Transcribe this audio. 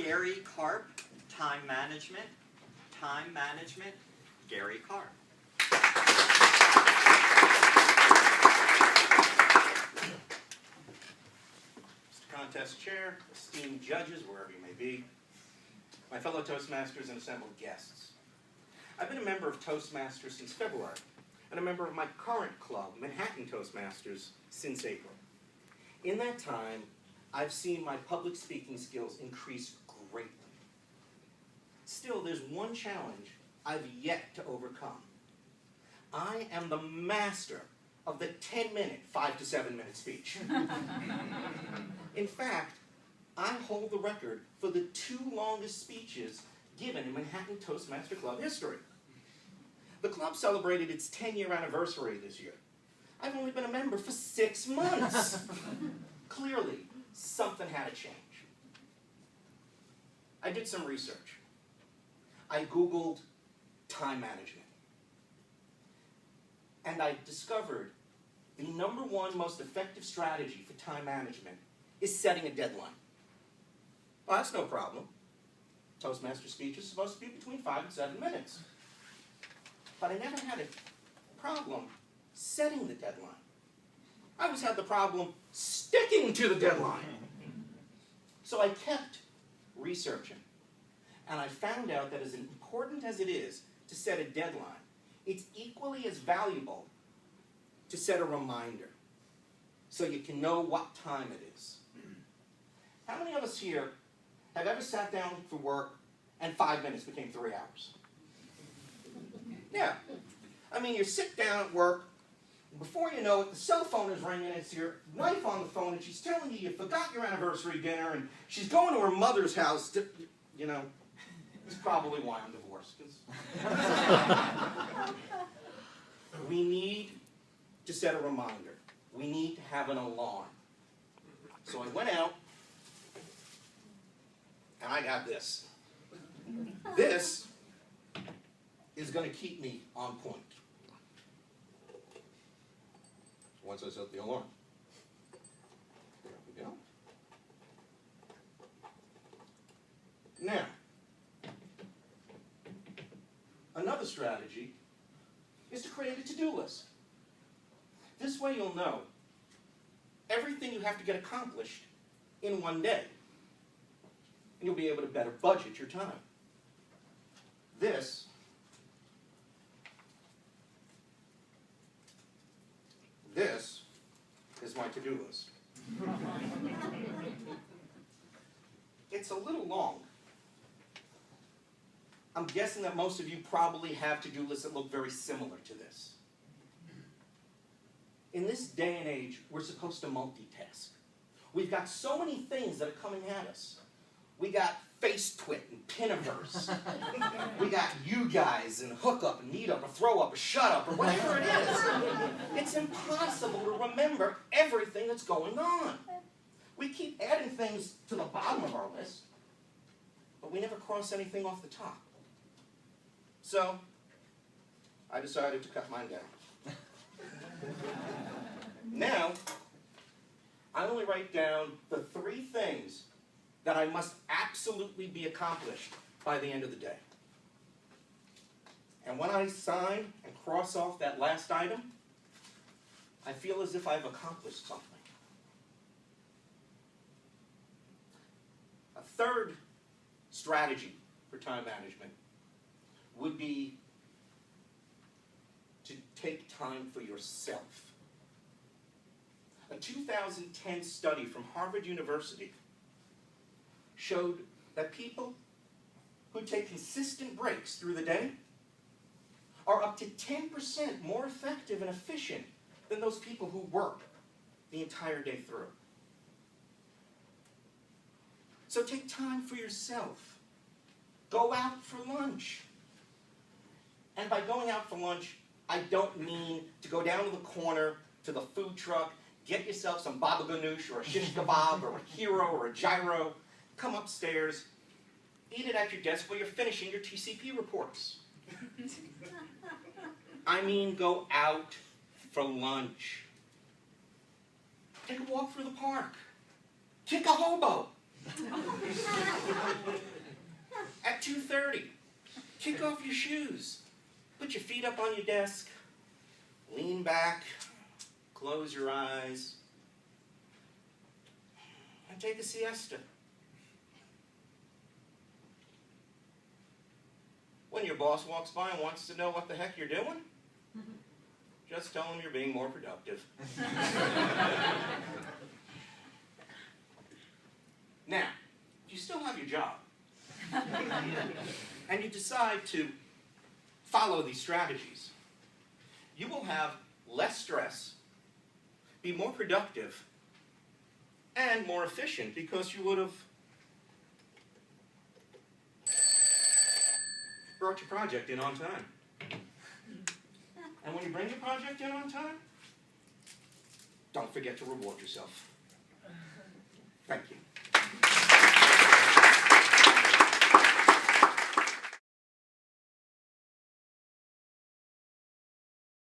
Gary Karp, time management, Gary Karp. Mr. Contest Chair, esteemed judges, wherever you may be, my fellow Toastmasters and assembled guests. I've been a member of Toastmasters since February, and a member of my current club, Manhattan Toastmasters, since April. In that time, I've seen my public speaking skills increase greatly. Still, there's one challenge I've yet to overcome. I am the master of the 10-minute, 5 to 7 minute speech. In fact, I hold the record for the 2 longest speeches given in Manhattan Toastmaster Club history. The club celebrated its 10-year anniversary this year. I've only been a member for 6 months. Clearly, something had to change. I did some research. I Googled time management. And I discovered the #1 most effective strategy for time management is setting a deadline. Well, that's no problem. Toastmaster speech is supposed to be between 5 and 7 minutes. But I never had a problem setting the deadline. I always had the problem sticking to the deadline. So I kept researching. And I found out that as important as it is to set a deadline, it's equally as valuable to set a reminder so you can know what time it is. How many of us here have ever sat down for work and 5 minutes became 3 hours? Yeah. I mean, you sit down at work, and before you know it, the cell phone is ringing, it's your wife on the phone, and she's telling you forgot your anniversary dinner, and she's going to her mother's house to, you know, it's probably why I'm divorced. We need to set a reminder. We need to have an alarm. So I went out, and I got this. This is going to keep me on point. Once I set the alarm. There we go. Now, another strategy is to create a to-do list. This way you'll know everything you have to get accomplished in one day. And you'll be able to better budget your time. This is my to-do list. It's a little long. I'm guessing that most of you probably have to-do lists that look very similar to this. In this day and age, we're supposed to multitask. We've got so many things that are coming at us. We got FaceTwit and Piniverse. We got you guys and Hookup and Meetup or Throw-Up or Shut-Up or whatever it is. It's impossible to remember everything that's going on. We keep adding things to the bottom of our list, but we never cross anything off the top. So, I decided to cut mine down. Now, I only write down the 3 things that I must absolutely be accomplished by the end of the day. And when I sign and cross off that last item, I feel as if I've accomplished something. A third strategy for time management would be to take time for yourself. A 2010 study from Harvard University showed that people who take consistent breaks through the day are up to 10% more effective and efficient than those people who work the entire day through. So take time for yourself. Go out for lunch. And by going out for lunch, I don't mean to go down to the corner to the food truck, get yourself some baba ganoush or a shish kebab or a hero or a gyro, come upstairs, eat it at your desk while you're finishing your TCP reports. I mean go out for lunch. Take a walk through the park. Kick a hobo. At 2:30, kick off your shoes. Put your feet up on your desk. Lean back. Close your eyes. And take a siesta. When your boss walks by and wants to know what the heck you're doing, just tell him you're being more productive. Now, you still have your job. And you decide to follow these strategies. You will have less stress, be more productive, and more efficient because you would have brought your project in on time. And when you bring your project in on time, don't forget to reward yourself. Thank you.